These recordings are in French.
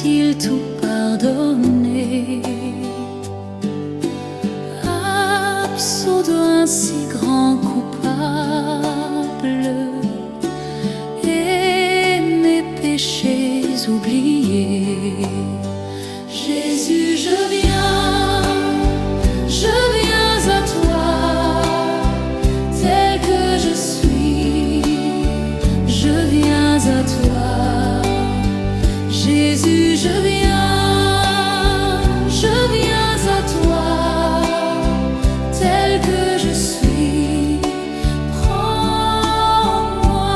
a-t-il tout pardonné? Absous d'un si grand coupable et mes péchés oubliés. Jésus, je viens à toi, tel que je suis, je viens à toi. Jésus, je viens à toi, tel que je suis, prends-moi.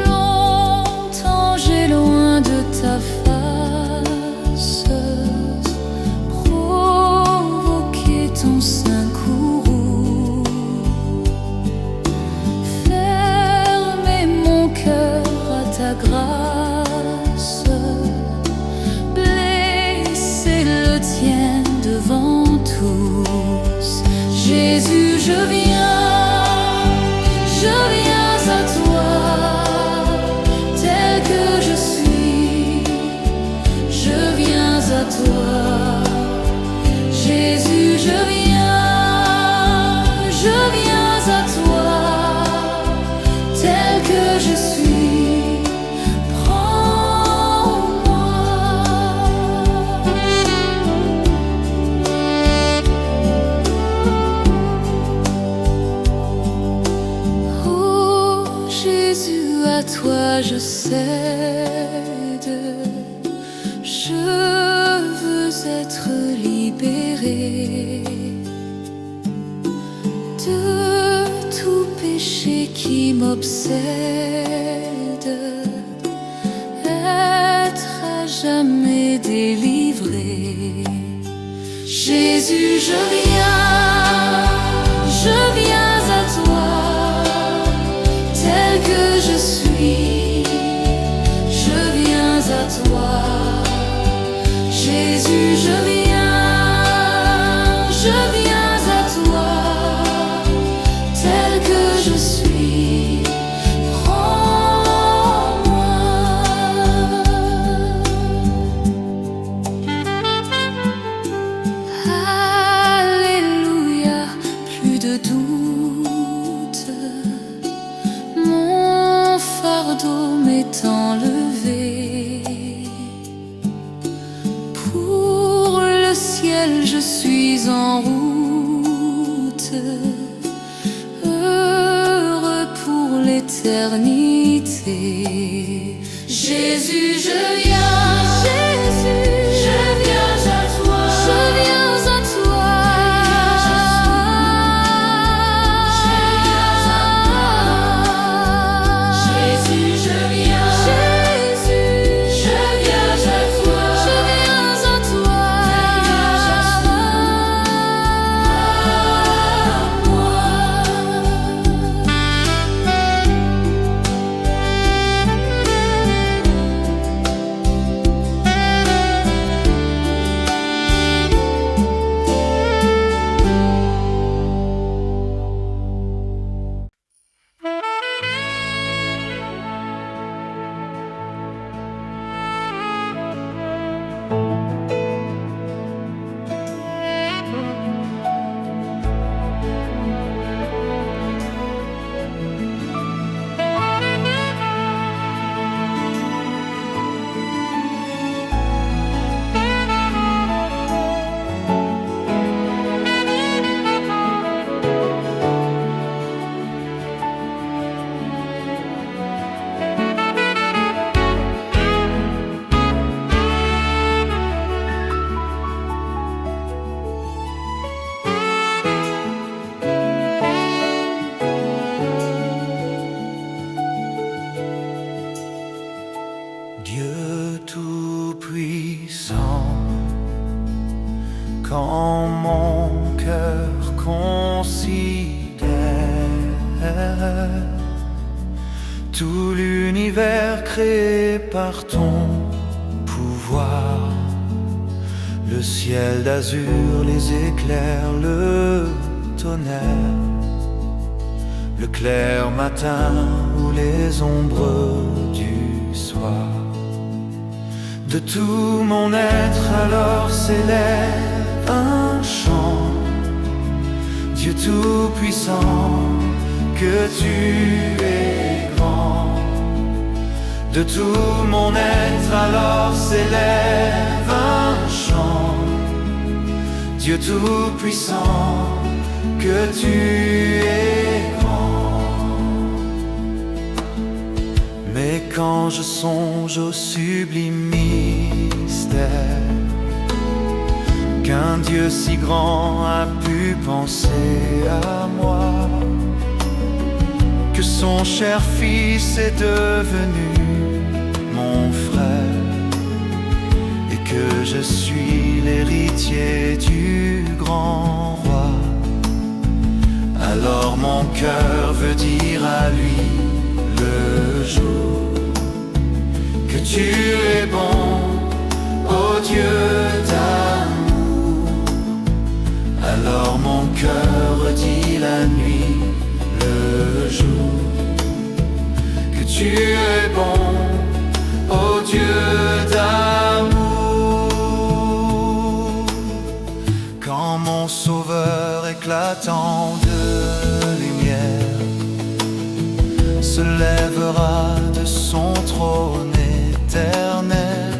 Longtemps j'ai loin de ta face provoqué ton sein courroux, fermé mon cœur à ta grâce, blessé le tien devant tous. Jésus, je viens à toi, tel que je suis, je viens à toi. Jésus, je viens à toi, tel que je suis, prends-moi. Oh Jésus, à toi je cède, je veux être libéré de tout péché qui m'obsède, être à jamais délivré. Jésus, je viens à toi, tel que je suis, je viens à toi. Jésus, je viens à toi, tel que je suis, prends-moi. Alléluia, plus de doute, mon fardeau m'est enlevé. Pour le ciel je suis en route, heureux pour l'éternité. Jésus, je viens à toi, je viens à toi. Jésus, je viens à toi, je viens à toi. quand mon cœur considère tout l'univers créé par ton pouvoir, le ciel d'azur, les éclairs, le tonnerre, le clair matin ou les ombres du soir. De tout mon être alors s'élève un chant. Dieu tout-puissant, que tu es grand. De tout mon être alors s'élève un chant. Dieu tout-puissant, que tu es grand. Mais quand je songe au sublime mystère qu'un Dieu si grand a pu penser à moi, que son cher Fils est devenu mon frère, et que je suis l'héritier du grand roi, alors mon cœur veut dire à lui le jour que tu es bon, ô Dieu d'amour. Alors mon cœur dit la nuit, le jour, que tu es bon, ô Dieu d'amour. Quand mon Sauveur éclatant de lumière se lèvera de son trône éternel,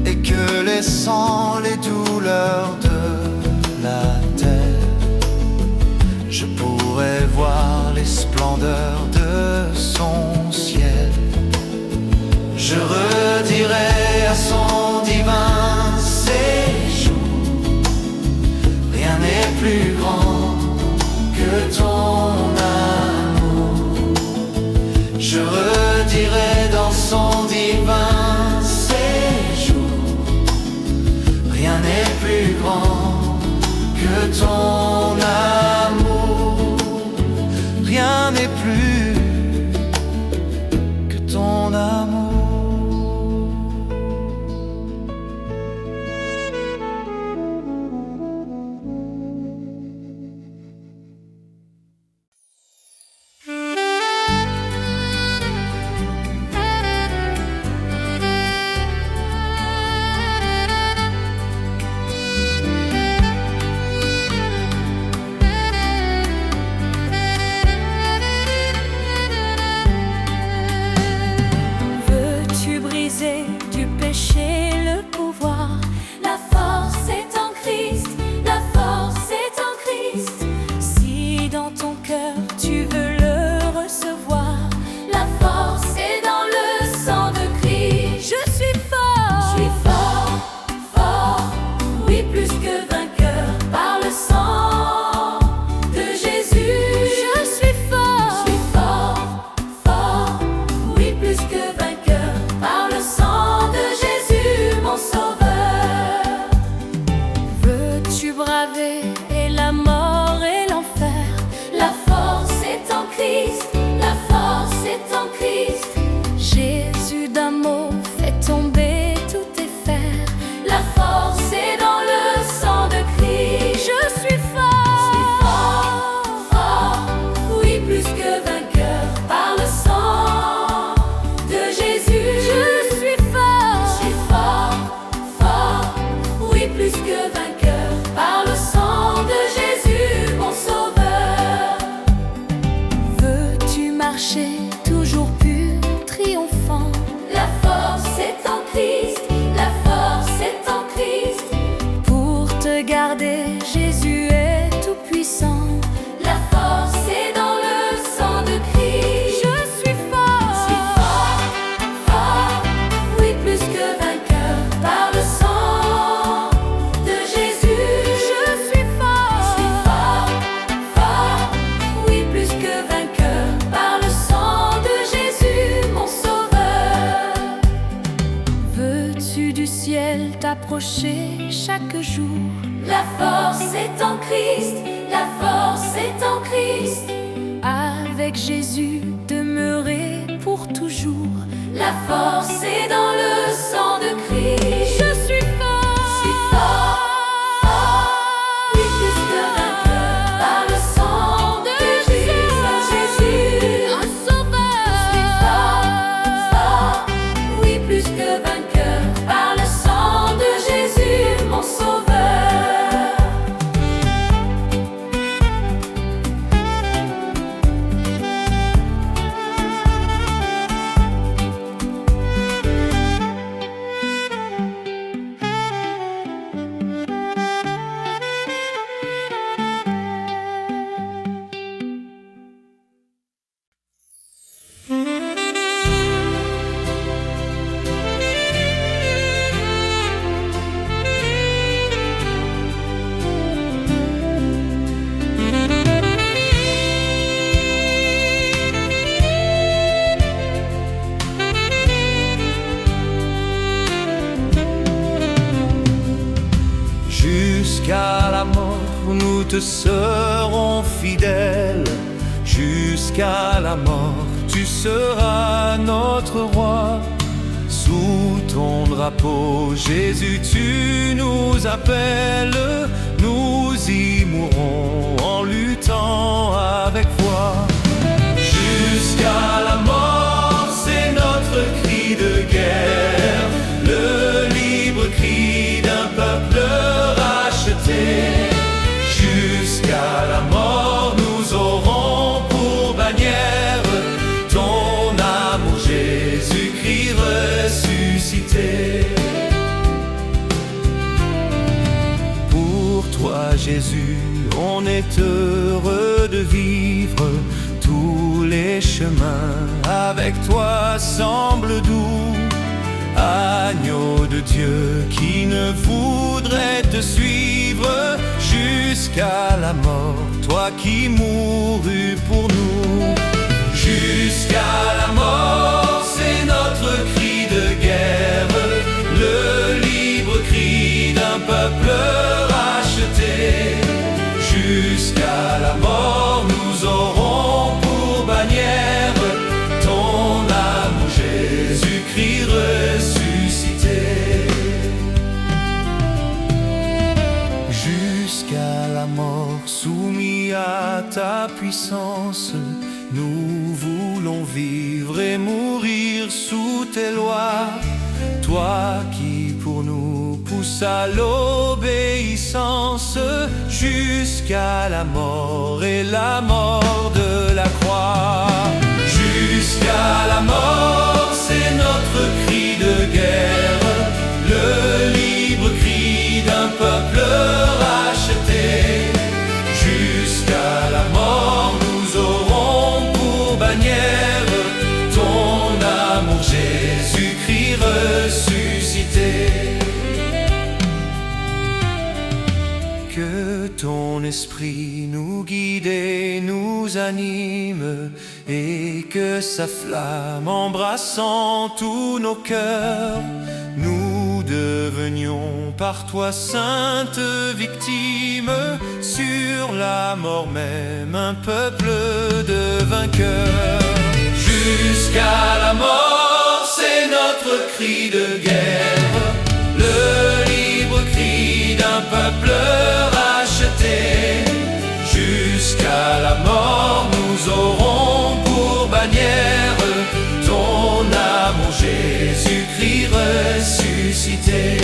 et que laissant les douleurs de la terre, je pourrai voir les splendeurs de son ciel. Je redirai à son divin séjour, rien n'est plus grand que ton amour. Je redirai dans son divin séjour, rien n'est plus grand que ton amour. Rien n'est plus que ton amour. Du péché le pouvoir, la force est en Christ, la force est en Christ. Si dans ton cœur tu veux le recevoir, la force est dans le sang de Christ. Je suis fort, fort, oui plus que vainqueur par le sang de Jésus. Je suis fort, oui plus que vainqueur par le sang de Jésus, mon Sauveur. Veux-tu braver et la mort et l'enfer? La force est en Christ, la force est en Christ. Jésus d'amour fait tomber tous tes fers. La force est dans le sang de Christ. Je suis fort, oui plus que vainqueur par le sang de Jésus. Je suis fort, oui plus que vainqueur par le sang de Jésus, mon Sauveur. Veux-tu marcher toujours pur, triomphant? La force est en Christ, la force est en Christ. Pour te garder, Jésus est tout puissant. La force est dans le sang de Christ. Je suis fort, oui plus que vainqueur par le sang de Jésus. Je suis fort, oui plus que vainqueur par le sang de Jésus, mon Sauveur. Veux-tu du ciel t'approcher chaque jour? La force est en Christ, la force est en Christ. Avec Jésus demeurer pour toujours. La force est dans le sang de Christ. Je suis fort, oui plus que vainqueur Jusqu'à la mort, nous te serons fidèles. Jusqu'à la mort, tu seras notre roi. Sous ton drapeau, Jésus, tu nous appelles. Nous y mourrons en luttant avec foi. Jusqu'à la mort, c'est notre cri de guerre, le libre cri d'un peuple racheté. Jusqu'à la mort, nous aurons pour bannière ton amour, Jésus-Christ ressuscité. Pour toi, Jésus, on est heureux de vivre. Tous les chemins avec toi semblent doux. Agneau de Dieu qui ne voudrait te suivre jusqu'à la mort, toi qui mourus pour nous. Jusqu'à la mort, c'est notre cri de guerre, le libre cri d'un peuple racheté. Jusqu'à la mort, nous aurons pour bannière ton amour, Jésus-Christ ressuscité. Jusqu'à la mort, soumis à ta puissance, nous voulons vivre et mourir sous tes lois. Toi qui pour nous pousse à l'obéissance, jusqu'à la mort et la mort de la croix. Jusqu'à la mort, c'est notre cri de guerre, le libre cri d'un peuple racheté. Jusqu'à la mort, nous aurons pour bannière ton amour, Jésus-Christ ressuscité. Que ton esprit nous guide et nous anime, et que sa flamme embrassant tous nos cœurs, nous devenions par toi sainte victime, sur la mort même un peuple de vainqueurs. Jusqu'à la mort, c'est notre cri de guerre, le libre cri d'un peuple racheté. Jusqu'à la mort, nous aurons pour bannière ton amour, Jésus-Christ ressuscité.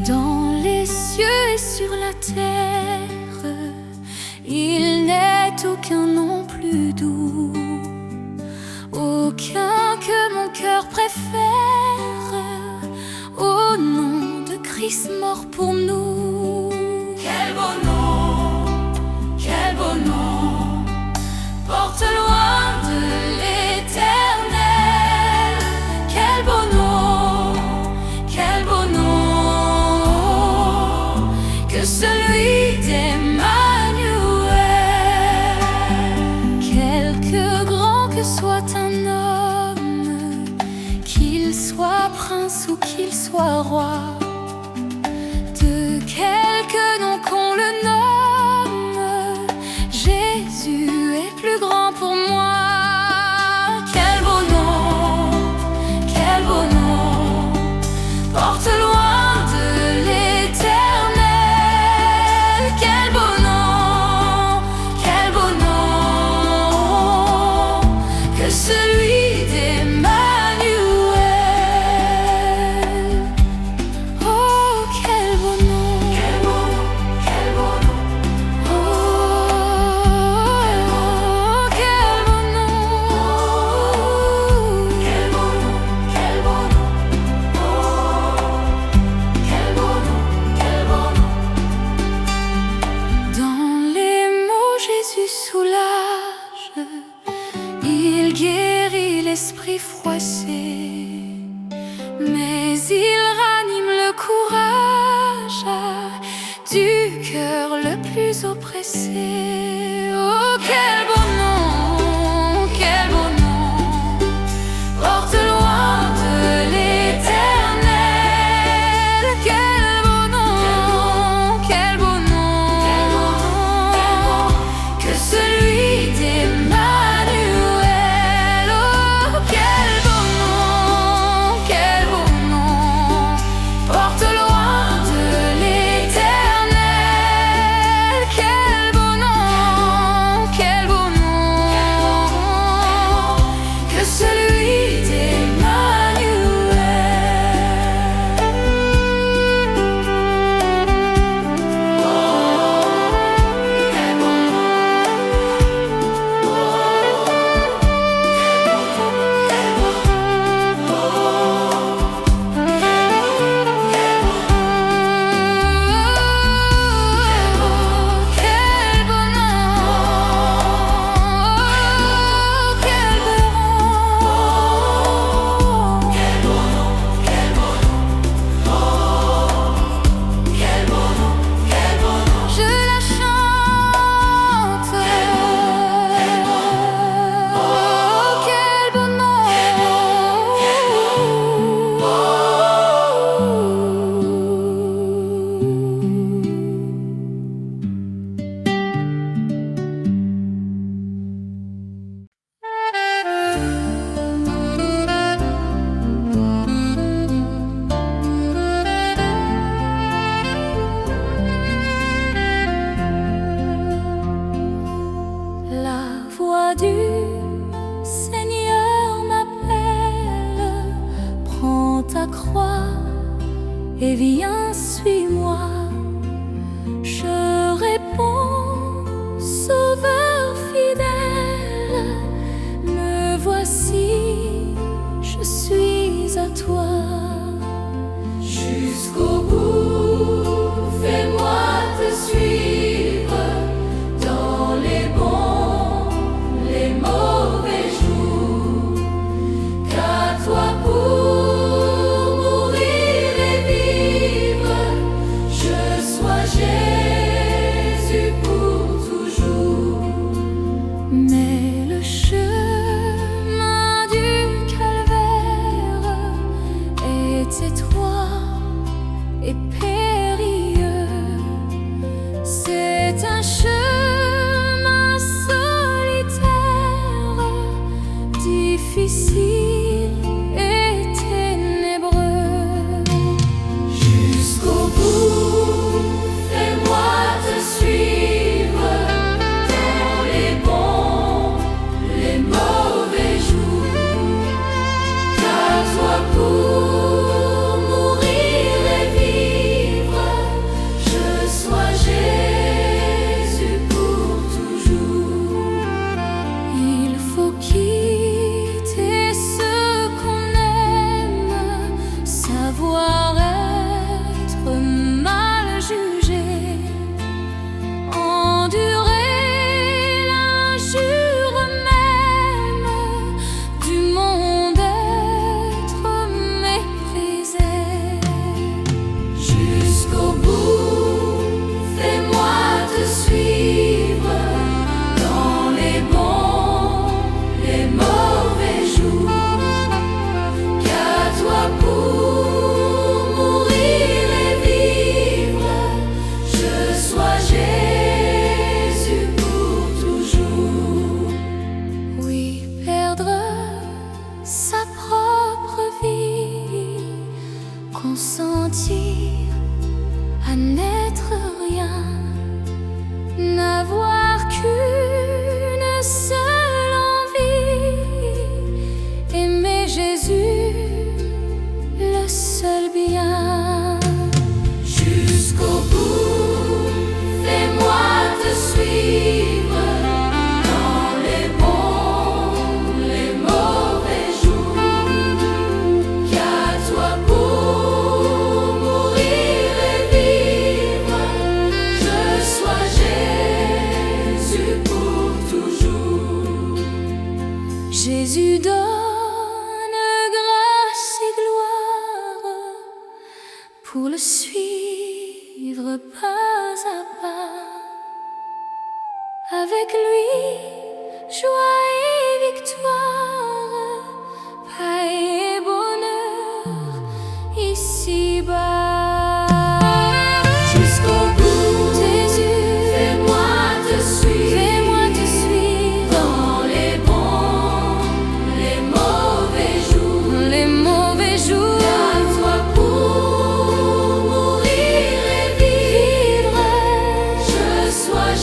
Dans les cieux et sur la terre, il n'est aucun nom plus doux, aucun que mon cœur préfère, au nom de Christ mort pour nous. Quel beau nom, porte loin de l'éternel. Quel beau nom, que celui d'Emmanuel. Quelque grand que soit un homme, qu'il soit prince ou qu'il soit roi, de quelque nom qu'on le nomme, Jésus est plus grand pour moi. Quel beau nom, porte loin de l'éternel. Quel beau nom, que celui d'Emmanuel. Oh, quel beau nom, quel beau nom. il ranime le courage du cœur le plus oppressé. Oh, quel beau nom, quel beau nom, porte loin de l'Éternel. Quel beau nom, quel beau nom, que celui d'Emmanuel. Oh, quel beau nom, porte loin de l'Éternel. Quel beau nom, que celui du Seigneur m'appelle. Prends ta croix et viens, suis-moi. Je réponds, Sauveur fidèle, me voici, je suis à toi. Jusqu'au bout, fais-moi te suivre dans les bons, les mauvais jours, qu'à toi pour mourir et vivre, je sois Jésus pour toujours. Mais le chemin du calvaire est étroit et périlleux. C'est un chemin solitaire, difficile et ténébreux. Jusqu'au bout, fais-moi te suivre dans les bons, les mauvais jours, qu'à toi pour mourir et vivre, je sois Jésus pour toujours. Il faut quitter ce qu'on aime, savoir être mal jugé, endurer l'injure même du monde, être méprisé. Jusqu'au bout, fais-moi te suivre dans les bons, les mauvais jours, qu'à toi pour mourir et vivre, je sois Jésus pour toujours. Oui, perdre sa propre vie, consentir à n'être rien, n'avoir qu'une seule envie, aimer Jésus, le seul bien. Jusqu'au bout, fais-moi te suivre dans les bons, les mauvais jours, qu'à toi pour mourir et vivre, je sois Jésus pour toujours. Jésus donne grâce et gloire pour le suivre pas à pas. Avec lui, joie et victoire, paix et bonheur ici-bas. Jusqu'au bout, Jésus, fais-moi te suivre dans les bons, les mauvais jours, Garde-toi pour mourir et vivre. Je sois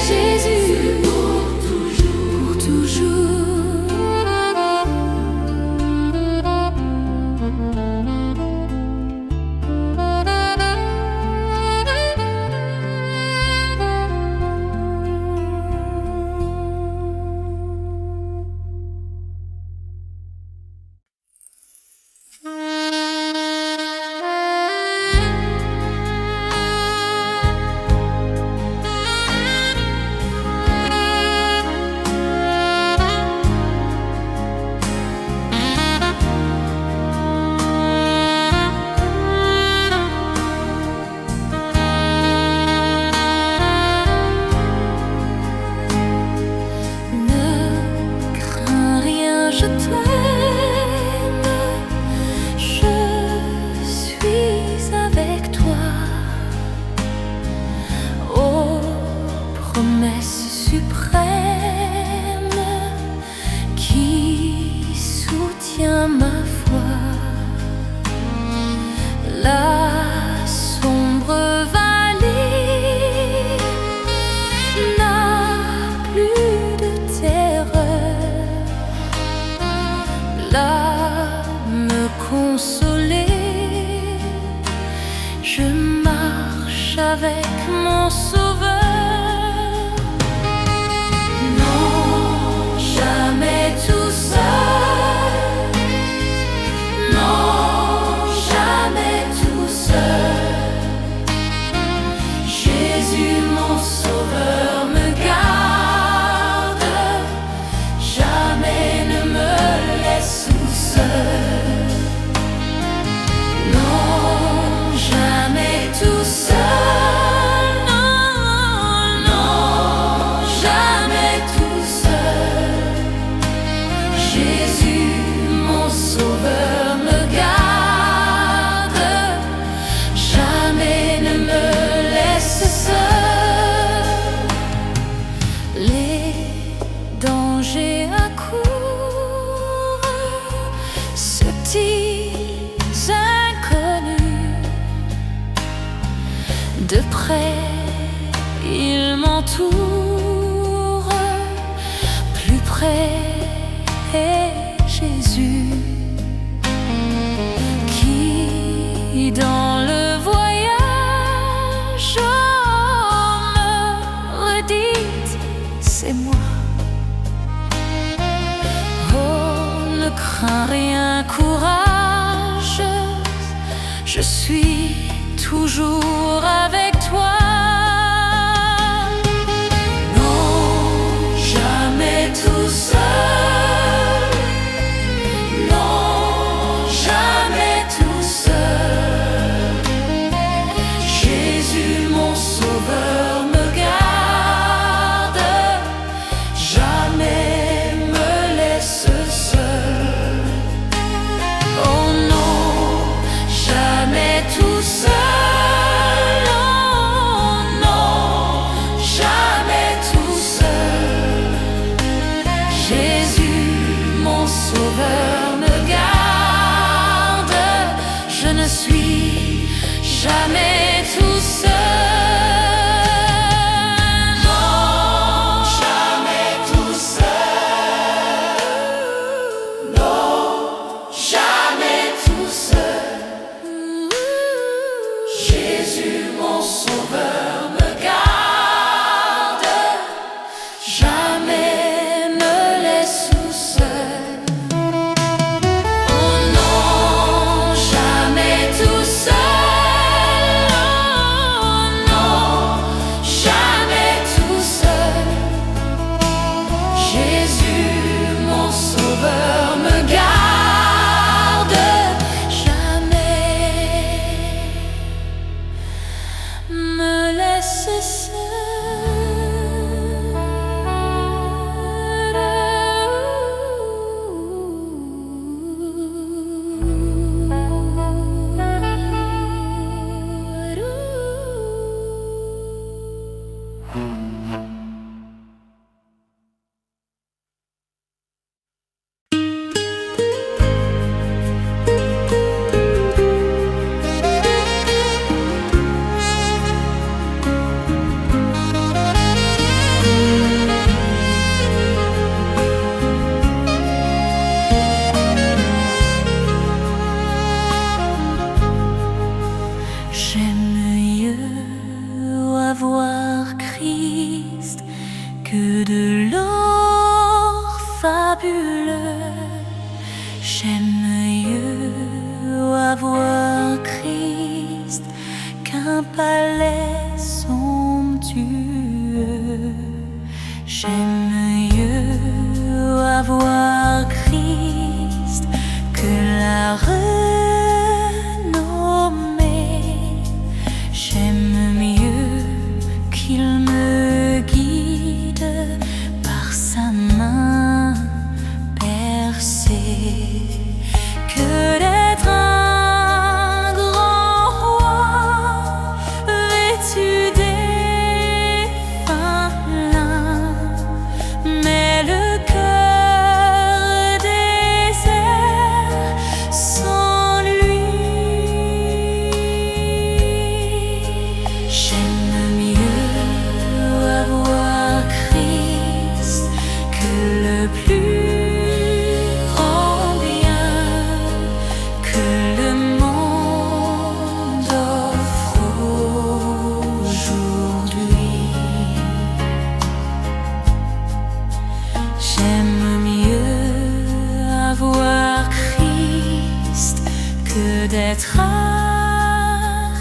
Jésus pour toujours. Ne crains rien, je t'aime, je suis avec toi. Ô promesse suprême qui soutient ma foi, la sombre vallée n'a plus de terreur. Là me consoler, je marche avec mon Sauveur. Non, jamais tout seul. Non, jamais tout seul. Jésus, mon Sauveur, me garde. Jamais ne me laisse tout seul. Non, jamais tout seul. Non, non, jamais tout seul. Jésus, mon Sauveur, me garde. Jamais ne me laisse seul. Les dangers accourent, petits inconnus. De près, ils m'entourent. Plus près est Jésus qui, dans le voyage, me redit, c'est moi. Oh, ne crains rien, courage, je suis toujours avec toi. Non, jamais tout seul. Non, jamais tout seul. Jésus, mon Sauveur, me garde. Jamais me laisse seul. Oh non, jamais tout seul. Non, non, jamais tout seul. Jésus, mon Sauveur, me garde. Je ne suis jamais tout seul. Non, jamais tout seul. Non, jamais tout seul. Jésus, mon Sauveur, me garde. Jamais me laisse tout seul. Oh non, jamais tout seul.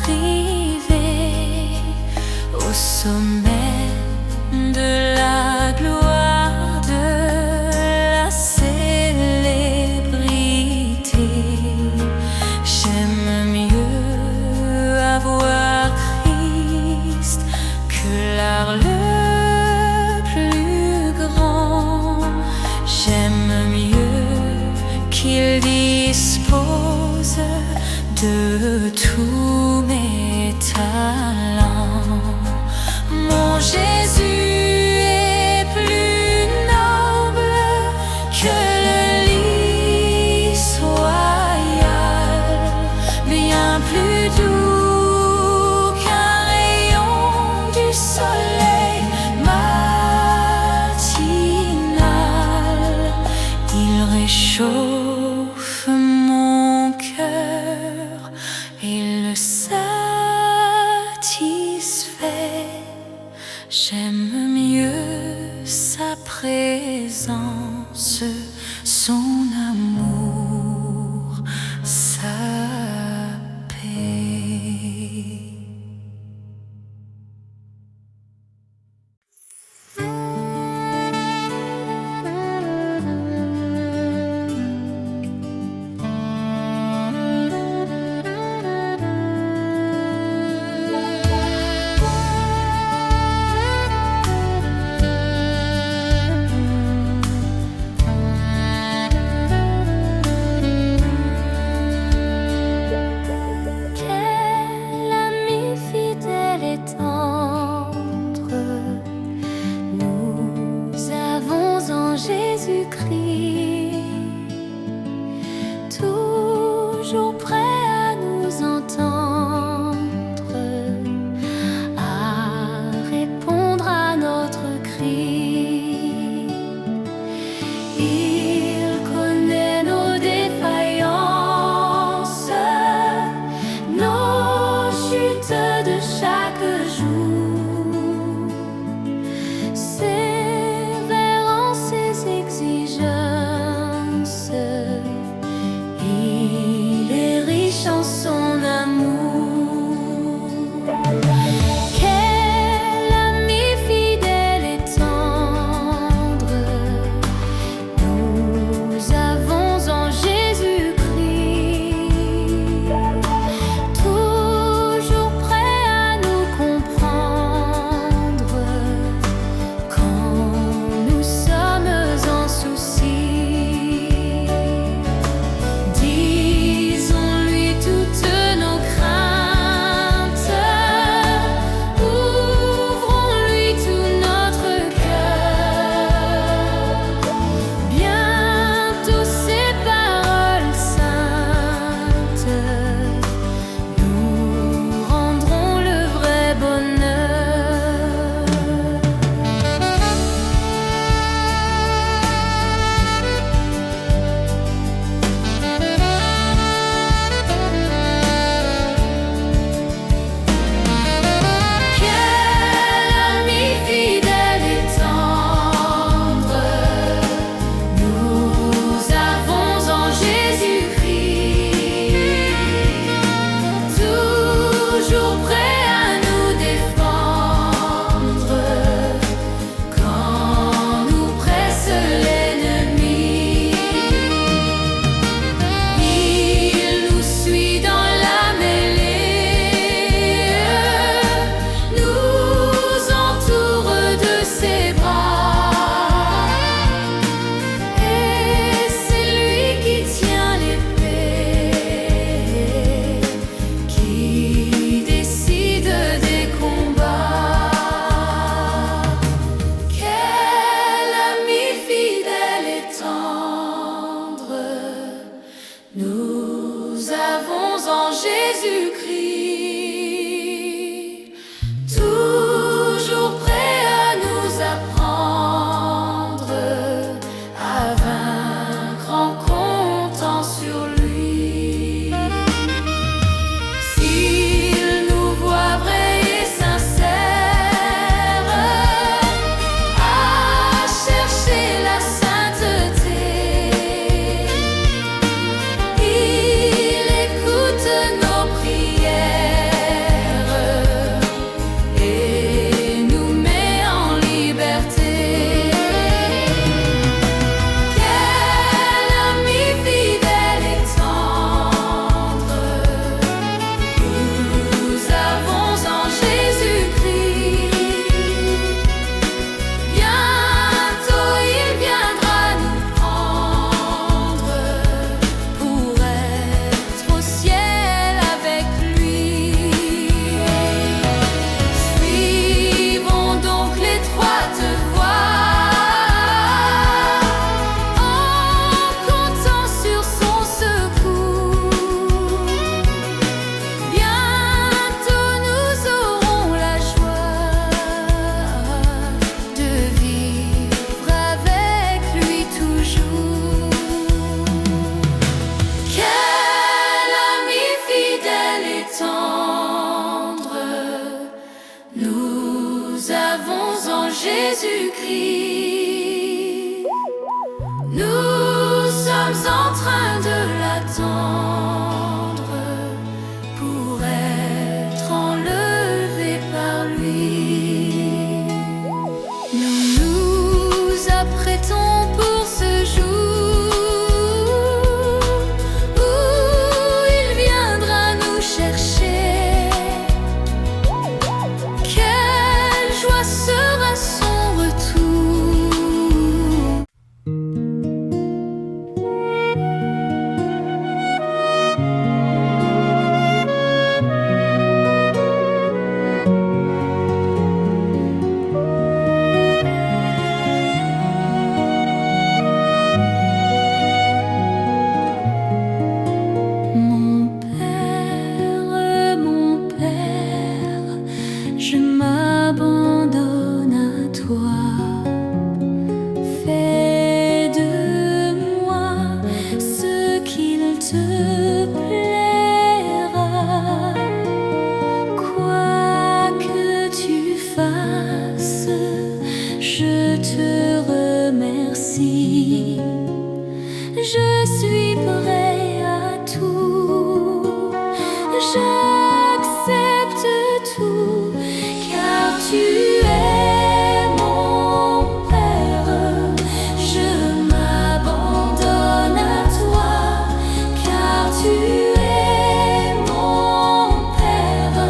arriver au sommet de la gloire, de la célébrité. J'aime mieux avoir Christ que l'art le plus grand. J'aime mieux qu'il dispose de tous mes talents. Mon Jésus est plus noble que le lys royal, bien plus doux qu'un rayon du soleil matinal. Il réchauffe mon cœur et le satisfait. J'aime mieux sa présence, son amour, sa paix. Quel ami fidèle et tendre nous avons en Jésus-Christ, toujours prêt à nous entendre, à répondre à notre cri. Il connaît nos défaillances, nos chutes de chaque jour, sévère en ses exigences. Il est riche en son amour. Quel ami fidèle et tendre nous avons en Jésus-Christ, toujours prêt à nous comprendre quand nous sommes en souci. Disons-lui toutes nos craintes, ouvrons-lui tout notre cœur. Bientôt ces paroles saintes nous rendront le vrai bonheur. Quel ami fidèle et tendre nous avons en Jésus-Christ, toujours prêt à nous défendre quand nous presse l'ennemi. Il nous suit dans la mêlée, nous entoure de ses bras, et c'est lui qui tient l'épée, qui décide des combats. Quel ami fidèle et tendre nous avons en Jésus-Christ, toujours prêt à nous apprendre à vaincre en comptant sur lui. S'il nous voit vrais et sincères à chercher la sainteté, il écoute nos Jésus-Christ. Nous sommes en train de l'attendre pour être enlevés par lui. Nous nous apprêtons pour ce jour où il viendra nous chercher. Quelle joie sera son retour. Mon Père, je m'abandonne à toi. Fais de moi ce qu'il te plaira. Quoi que tu fasses, je te remercie. Je suis prêt à tout. J'accepte tout, car tu es mon Père. Je m'abandonne à toi, car tu es mon Père.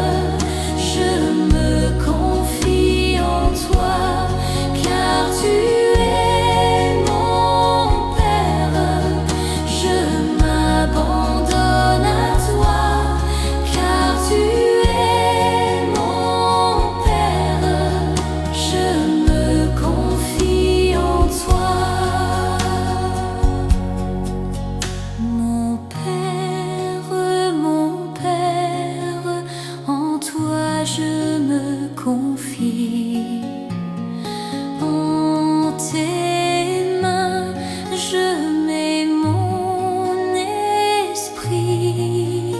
Je me confie en toi, car tu es mon Père. Je m'abandonne à toi, car tu es mon Père. Je me confie en toi. Mon Père, en toi je me confie. En tes mains je mets mon esprit.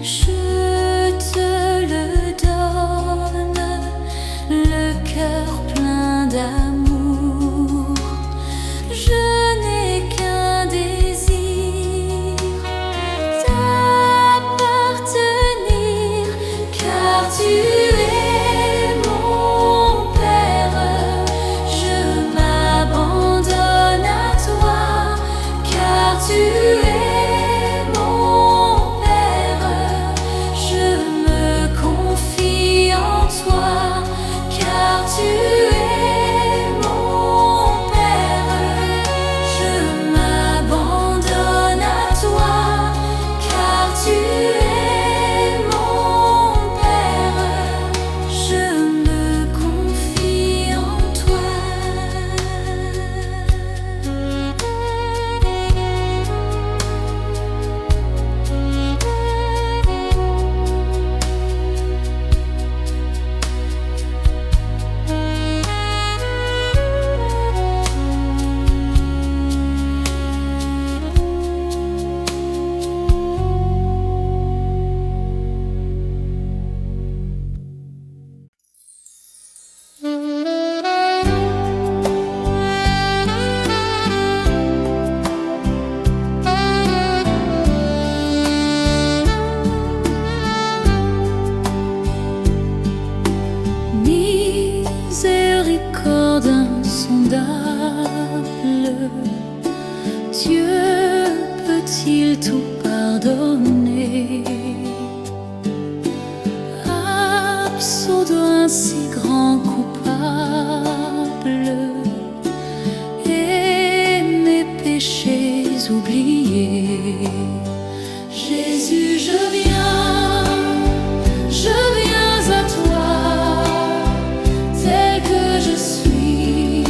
Je te le donne, le cœur plein d'amour. Je n'ai qu'un désir, t'appartenir, car tu es mon Père. Je m'abandonne à toi, car tu es mon Père. Je me confie en toi, car tu es mon Père. Je m'abandonne à toi, car tu es mon Père. Je me confie en toi. Miséricorde insondable, Dieu peut-il tout pardonner? Absoudre un si grand coupable et mes péchés oubliés. Jésus, je viens à toi, tel que je suis.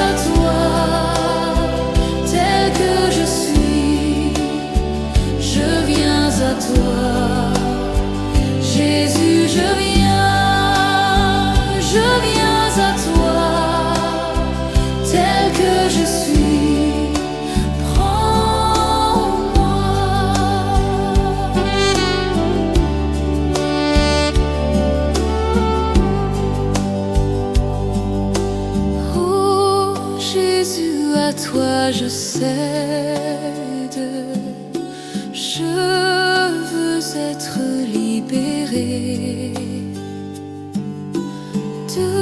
à toi, tel que je suis. Je viens à toi, Jésus, je viens à toi, tel que je suis. Prends-moi. Oh Jésus, à toi je cède. Je veux être libéré de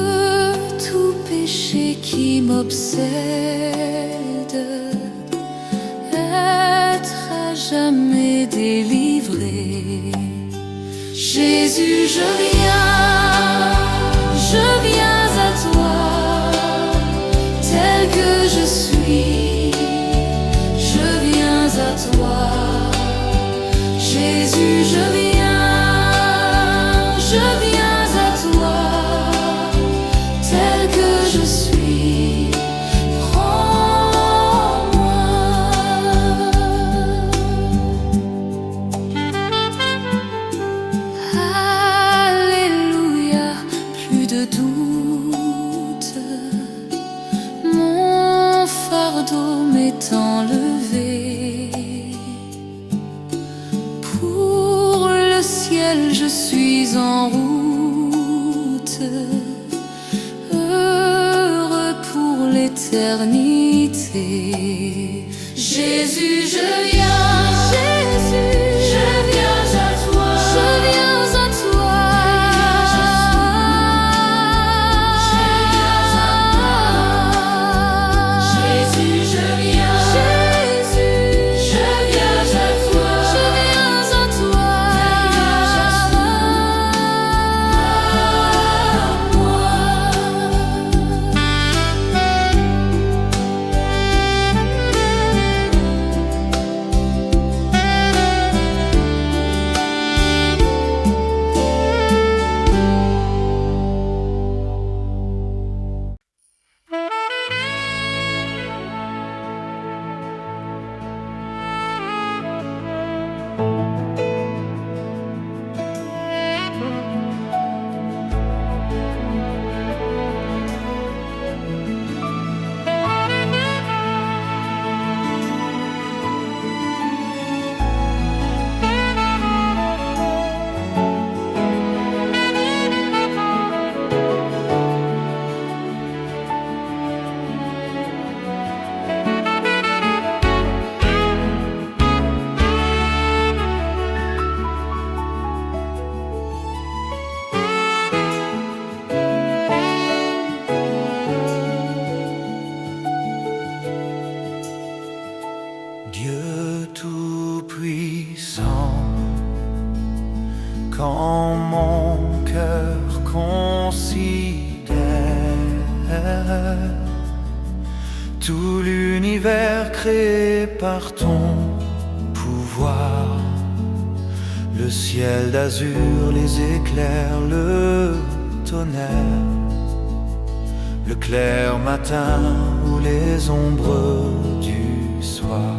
tout péché qui m'obsède, être à jamais délivré. Jésus, je viens à toi, tel que je suis. Je viens à toi, Jésus, je viens à toi, tel que je suis. Prends-moi. Alléluia, plus de doute, mon fardeau m'est enlevé. Pour le ciel, je suis en route, heureux pour l'éternité. Jésus, je viens à toi, je viens à toi. Jésus, je viens à toi, je viens à toi. Dieu tout-puissant, quand mon cœur considère tout l'univers créé par ton pouvoir, le ciel d'azur, les éclairs, le tonnerre, le clair matin ou les ombres du soir.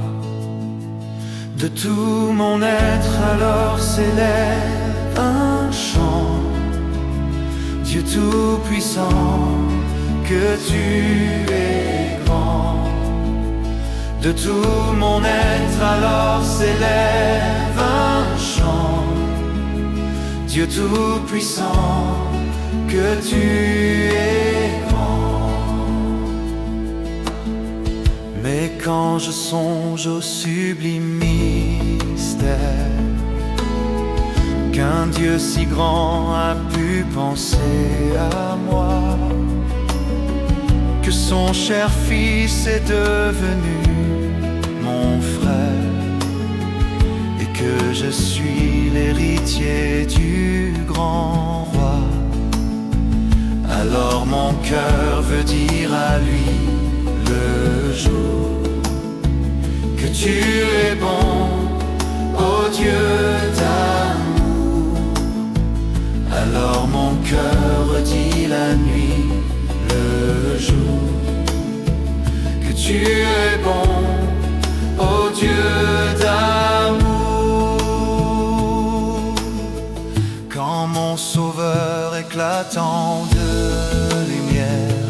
De tout mon être alors s'élève un chant. Dieu tout-puissant, que tu es grand. De tout mon être alors s'élève un chant. Dieu tout-puissant, que tu es grand. Mais quand je songe au sublime mystère qu'un Dieu si grand a pu penser à moi, que son cher fils est devenu mon frère, et que je suis l'héritier du grand roi, alors mon cœur veut dire à lui le jour que tu es bon, ô Dieu d'amour. Alors mon cœur redit la nuit, le jour, tu es bon, ô Dieu d'amour. Quand mon Sauveur éclatant de lumière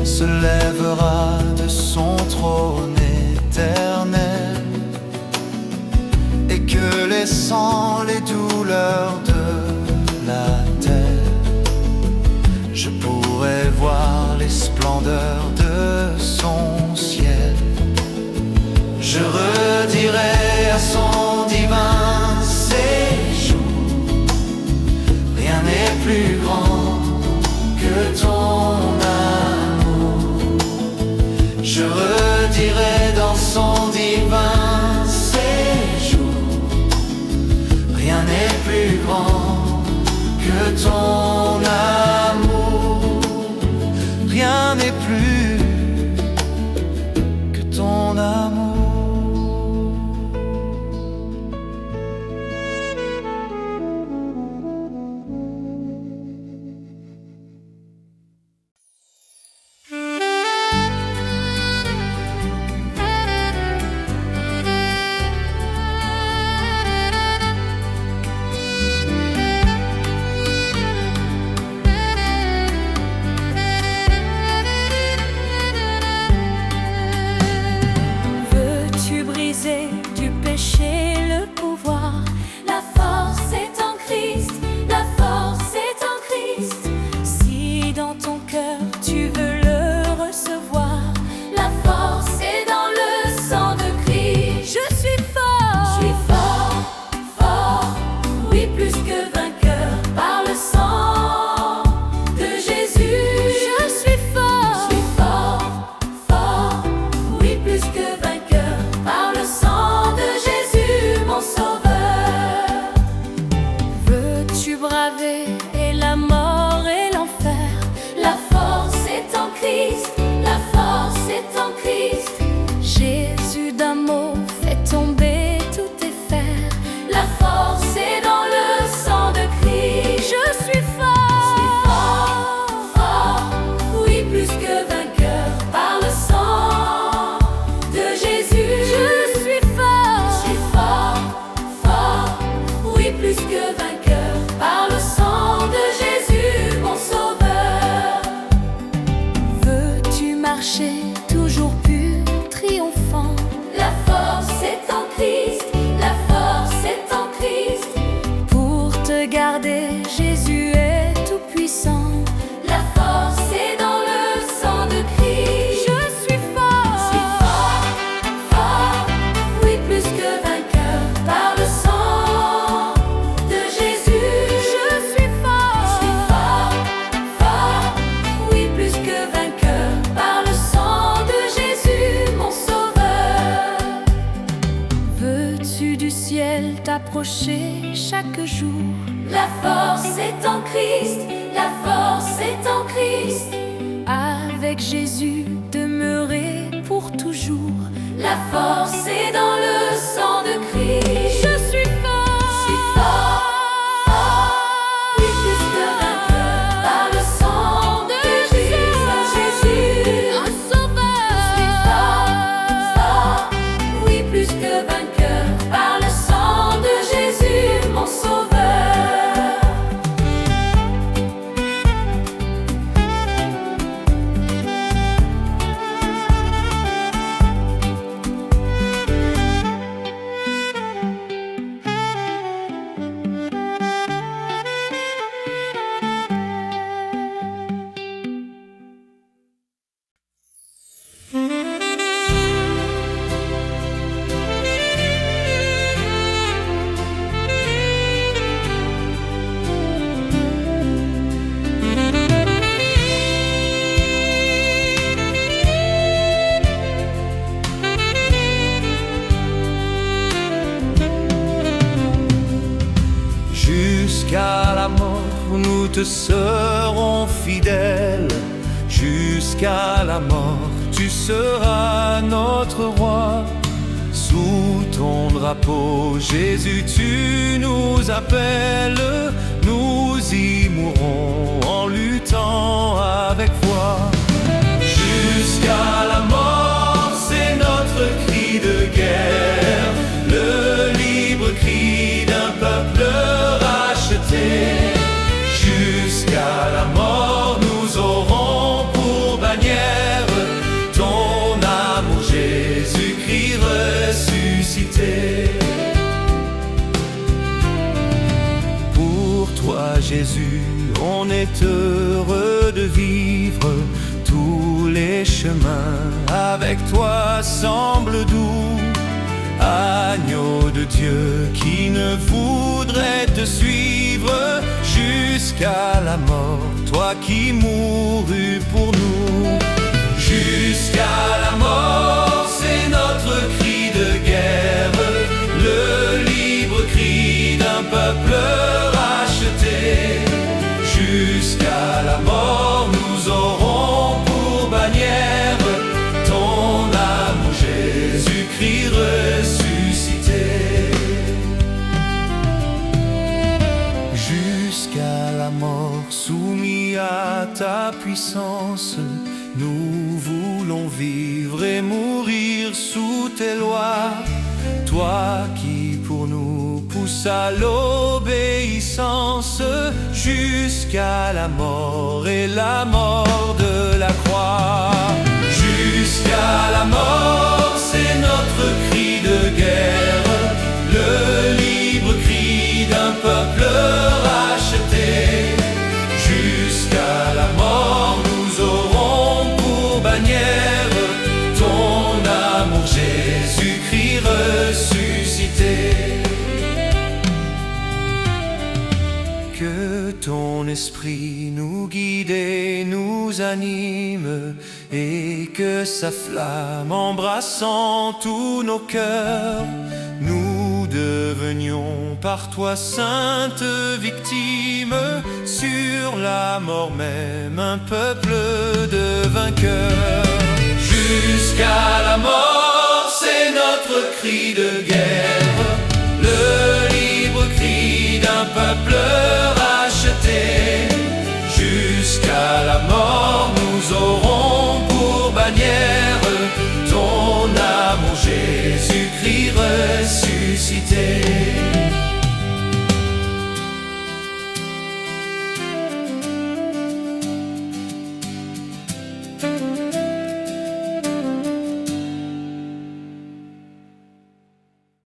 se lèvera de son trône éternel, et que laissant les douleurs de la terre, je pourrai voir les splendeurs de son ciel, je redirai à son divin séjour: rien n'est plus grand que ton amour. Je redirai dans son divin séjour: rien n'est plus grand que ton amour. Rien n'est plus que ton amour. Du péché le pouvoir, la force est en Christ, la force est en Christ. Si dans ton cœur tu veux le recevoir, la force est dans le sang de Christ. Je suis fort, fort, oui plus que vainqueur par le sang de Jésus. Je suis fort, fort, oui plus que vainqueur par le sang de Jésus, mon Sauveur. Veux-tu braver et la mort et l'enfer? La force est en Christ, la force est en Christ. Jésus d'amour fait tomber tous tes fers. La force est dans le sang de Christ. Je suis fort, oui plus que vainqueur par le sang de Jésus. Je suis fort, oui plus que vainqueur par le sang de Jésus, mon Sauveur. Veux-tu marcher toujours pur, triomphant? La force est en Christ, la force est en Christ. Pour te garder, Jésus est tout puissant. La force est dans le sang de Christ. Je suis fort, oui plus que vainqueur par le sang de Jésus. Je suis fort, oui plus que vainqueur par le sang de Jésus, mon Sauveur. Veux-tu du ciel t'approcher chaque jour? La force est en Christ, la force est en Christ. Avec Jésus demeurer pour toujours. La force est dans le sang de Christ. Je suis fort, oui plus que vainqueur par le sang de Jésus, un sauveur. Je suis fort, oui plus que vainqueur par le sang de Jésus, mon Sauveur. Jusqu'à la mort, nous te serons fidèles. Jusqu'à la mort, tu seras notre roi. Sous ton drapeau, Jésus, tu nous appelles. Nous y mourrons en luttant avec foi. Jusqu'à la Jésus, on est heureux de vivre. Tous les chemins avec toi semblent doux. Agneau de Dieu qui ne voudrait te suivre jusqu'à la mort, toi qui mourus pour nous. Jusqu'à la mort, c'est notre cri de guerre, le libre cri d'un peuple racheté. Jusqu'à la mort, nous aurons pour bannière ton amour, Jésus-Christ ressuscité. Jusqu'à la mort, soumis à ta puissance, nous voulons vivre et mourir sous tes lois. Toi qui pour nous pousses à l'obéissance, jusqu'à la mort et la mort de la croix. Jusqu'à la mort, c'est notre cri de guerre, le libre cri d'un peuple racheté. Jusqu'à la mort, nous aurons pour bannière ton amour, Jésus-Christ ressuscité. Que ton esprit nous guide et nous anime, et que sa flamme embrassant tous nos cœurs, nous devenions par toi sainte victime, sur la mort même un peuple de vainqueurs.